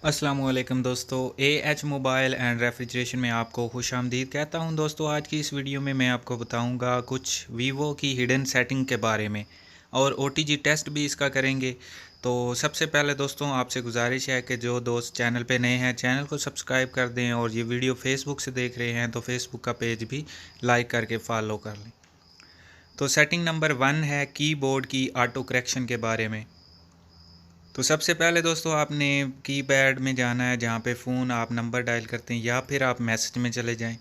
अस्सलामुअलैकुम दोस्तों, AH mobile and refrigeration में आपको खुशामदीद कहता हूं। दोस्तों, आज की इस वीडियो में मैं आपको बताऊंगा कुछ वीवो की हिडन सेटिंग के बारे में और ओटीजी टेस्ट भी इसका करेंगे। तो सबसे पहले दोस्तों आपसे गुजारिश है कि जो दोस्त चैनल पे नए हैं चैनल को सब्सक्राइब कर दें और ये वीडियो फेसबुक से देख रहे हैं तो फेसबुक का पेज भी लाइक करके फॉलो कर लें। तो सेटिंग नंबर 1 है कीबोर्ड की ऑटो करेक्शन के बारे में। तो सबसे पहले दोस्तों आपने कीपैड में जाना है जहाँ पे फ़ोन आप नंबर डायल करते हैं या फिर आप मैसेज में चले जाएं।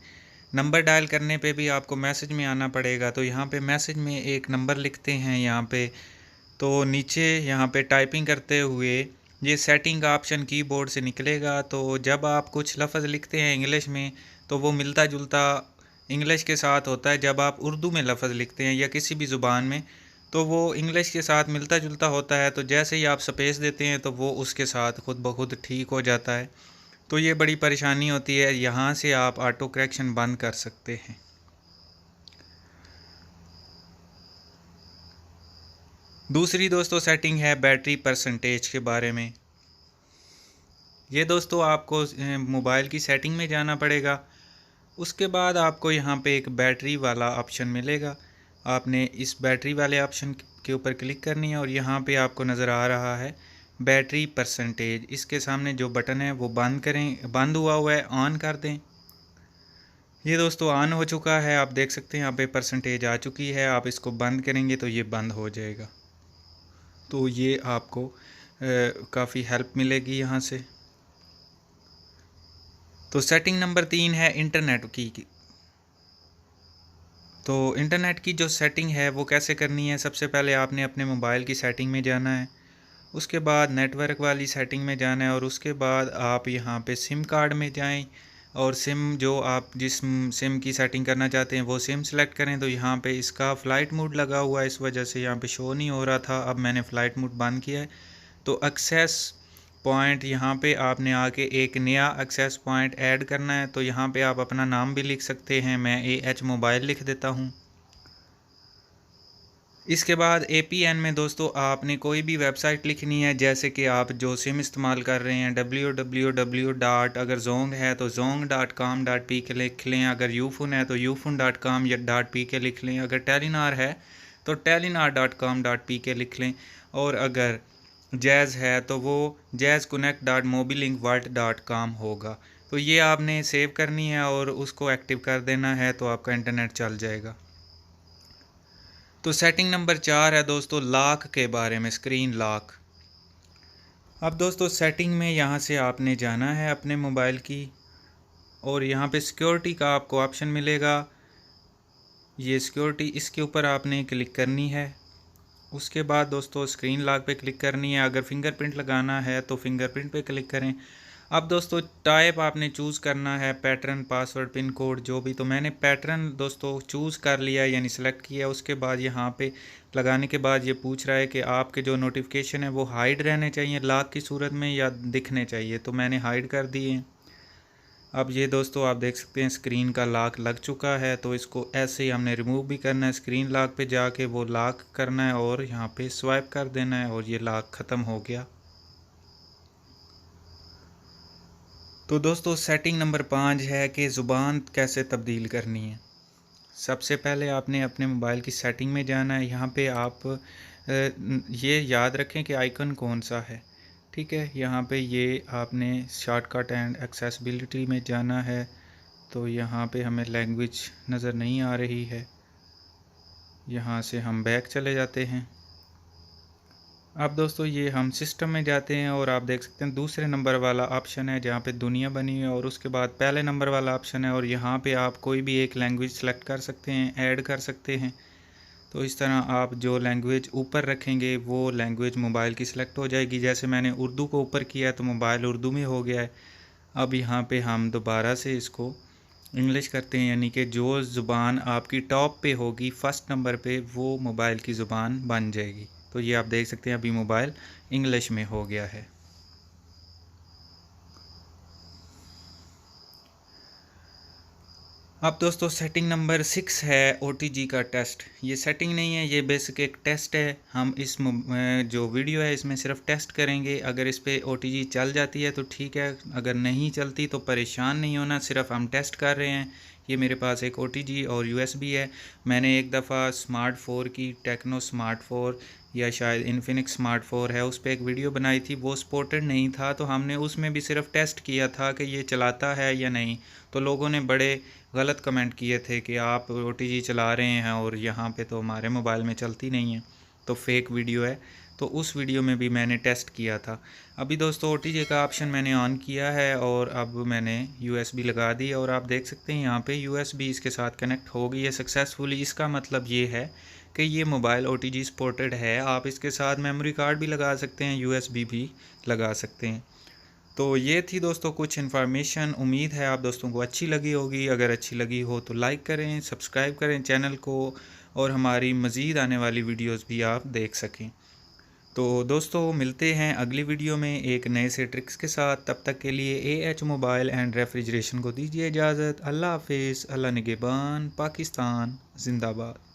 नंबर डायल करने पे भी आपको मैसेज में आना पड़ेगा। तो यहाँ पे मैसेज में एक नंबर लिखते हैं यहाँ पे, तो नीचे यहाँ पे टाइपिंग करते हुए ये सेटिंग का ऑप्शन कीबोर्ड से निकलेगा। तो जब आप कुछ लफ्ज़ लिखते हैं इंग्लिश में तो वो मिलता जुलता इंग्लिश के साथ होता है। जब आप उर्दू में लफ्ज़ लिखते हैं या किसी भी ज़ुबान में तो वो इंग्लिश के साथ मिलता जुलता होता है। तो जैसे ही आप स्पेस देते हैं तो वो उसके साथ खुद ब खुद ठीक हो जाता है। तो ये बड़ी परेशानी होती है, यहाँ से आप ऑटो करेक्शन बंद कर सकते हैं। दूसरी दोस्तों सेटिंग है बैटरी परसेंटेज के बारे में। ये दोस्तों आपको मोबाइल की सेटिंग में जाना पड़ेगा। उसके बाद आपको यहाँ पे एक बैटरी वाला ऑप्शन मिलेगा। आपने इस बैटरी वाले ऑप्शन के ऊपर क्लिक करनी है और यहाँ पे आपको नज़र आ रहा है बैटरी परसेंटेज। इसके सामने जो बटन है वो बंद करें, बंद हुआ है, ऑन कर दें। ये दोस्तों ऑन हो चुका है, आप देख सकते हैं यहाँ पे परसेंटेज आ चुकी है। आप इसको बंद करेंगे तो ये बंद हो जाएगा। तो ये आपको काफ़ी हेल्प मिलेगी यहाँ से। तो सेटिंग नंबर 3 है इंटरनेट की। तो इंटरनेट की जो सेटिंग है वो कैसे करनी है, सबसे पहले आपने अपने मोबाइल की सेटिंग में जाना है, उसके बाद नेटवर्क वाली सेटिंग में जाना है और उसके बाद आप यहाँ पे सिम कार्ड में जाएं और सिम जो आप जिस सिम की सेटिंग करना चाहते हैं वो सिम सेलेक्ट करें। तो यहाँ पे इसका फ़्लाइट मोड लगा हुआ है, इस वजह से यहाँ पे शो नहीं हो रहा था। अब मैंने फ़्लाइट मोड बंद किया है। तो एक्सेस पॉइंट यहाँ पे आपने आके एक नया एक्सेस पॉइंट ऐड करना है। तो यहाँ पे आप अपना नाम भी लिख सकते हैं, मैं एएच मोबाइल लिख देता हूँ। इसके बाद APN में दोस्तों आपने कोई भी वेबसाइट लिखनी है, जैसे कि आप जो सिम इस्तेमाल कर रहे हैं www. अगर जोंग है तो zong.com.pk लिख लें, अगर यूफोन है तो ufon.com या .pk लिख लें, अगर टेलीनार है तो telenor.com.pk लिख लें, और अगर जैज़ है तो वो jazzconnect.mobilinkworld.com होगा। तो ये आपने सेव करनी है और उसको एक्टिव कर देना है तो आपका इंटरनेट चल जाएगा। तो सेटिंग नंबर 4 है दोस्तों लॉक के बारे में, स्क्रीन लॉक। अब दोस्तों सेटिंग में यहाँ से आपने जाना है अपने मोबाइल की और यहाँ पे सिक्योरिटी का आपको ऑप्शन मिलेगा। ये सिक्योरिटी, इसके ऊपर आपने क्लिक करनी है। उसके बाद दोस्तों स्क्रीन लॉक पे क्लिक करनी है। अगर फिंगरप्रिंट लगाना है तो फिंगरप्रिंट पे क्लिक करें। अब दोस्तों टाइप आपने चूज़ करना है, पैटर्न, पासवर्ड, पिन कोड, जो भी। तो मैंने पैटर्न दोस्तों चूज़ कर लिया यानी सेलेक्ट किया। उसके बाद यहाँ पे लगाने के बाद ये पूछ रहा है कि आपके जो नोटिफिकेशन है वो हाइड रहने चाहिए लॉक की सूरत में या दिखने चाहिए, तो मैंने हाइड कर दिए। अब ये दोस्तों आप देख सकते हैं स्क्रीन का लॉक लग चुका है। तो इसको ऐसे ही हमने रिमूव भी करना है, स्क्रीन लॉक पे जाके वो लॉक करना है और यहाँ पे स्वाइप कर देना है और ये लॉक ख़त्म हो गया। तो दोस्तों सेटिंग नंबर 5 है कि ज़ुबान कैसे तब्दील करनी है। सबसे पहले आपने अपने मोबाइल की सेटिंग में जाना है। यहाँ पे आप ये याद रखें कि आइकन कौन सा है, ठीक है। यहाँ पे ये आपने शॉर्टकट एंड एक्सेसिबिलिटी में जाना है। तो यहाँ पे हमें लैंग्वेज नज़र नहीं आ रही है, यहाँ से हम बैक चले जाते हैं। अब दोस्तों ये हम सिस्टम में जाते हैं और आप देख सकते हैं दूसरे नंबर वाला ऑप्शन है जहाँ पे दुनिया बनी है और उसके बाद पहले नंबर वाला ऑप्शन है और यहाँ पे आप कोई भी एक लैंग्वेज सेलेक्ट कर सकते हैं, ऐड कर सकते हैं। तो इस तरह आप जो लैंग्वेज ऊपर रखेंगे वो लैंग्वेज मोबाइल की सिलेक्ट हो जाएगी। जैसे मैंने उर्दू को ऊपर किया तो मोबाइल उर्दू में हो गया है। अब यहाँ पे हम दोबारा से इसको इंग्लिश करते हैं, यानी कि जो ज़ुबान आपकी टॉप पे होगी फर्स्ट नंबर पे वो मोबाइल की ज़ुबान बन जाएगी। तो ये आप देख सकते हैं अभी मोबाइल इंग्लिश में हो गया है। अब दोस्तों सेटिंग नंबर 6 है OTG का टेस्ट। ये सेटिंग नहीं है, ये बेसिक एक टेस्ट है। हम जो वीडियो है इसमें सिर्फ टेस्ट करेंगे। अगर इस पे OTG चल जाती है तो ठीक है, अगर नहीं चलती तो परेशान नहीं होना, सिर्फ हम टेस्ट कर रहे हैं। ये मेरे पास एक OTG और USB है। मैंने एक दफ़ा स्मार्ट 4 की, टेक्नो स्मार्ट 4 या शायद इन्फिनिक्स स्मार्ट 4 है, उस पर एक वीडियो बनाई थी। वो सपोर्टेड नहीं था तो हमने उसमें भी सिर्फ टेस्ट किया था कि ये चलाता है या नहीं। तो लोगों ने बड़े गलत कमेंट किए थे कि आप OTG चला रहे हैं और यहाँ पे तो हमारे मोबाइल में चलती नहीं है, तो फेक वीडियो है। तो उस वीडियो में भी मैंने टेस्ट किया था। अभी दोस्तों OTG का ऑप्शन मैंने ऑन किया है और अब मैंने USB लगा दी और आप देख सकते हैं यहाँ पे USB इसके साथ कनेक्ट हो गई है सक्सेसफुली। इसका मतलब ये है कि ये मोबाइल OTG सपोर्टेड है। आप इसके साथ मेमोरी कार्ड भी लगा सकते हैं, USB भी लगा सकते हैं। तो ये थी दोस्तों कुछ इन्फॉर्मेशन। उम्मीद है आप दोस्तों को अच्छी लगी होगी। अगर अच्छी लगी हो तो लाइक करें, सब्सक्राइब करें चैनल को, और हमारी मज़ीद आने वाली वीडियोस भी आप देख सकें। तो दोस्तों मिलते हैं अगली वीडियो में एक नए से ट्रिक्स के साथ। तब तक के लिए AH मोबाइल एंड रेफ्रिजरेशन को दीजिए इजाज़त। अल्लाह हाफिज़। अल्लाह निगहबान। पाकिस्तान जिंदाबाद।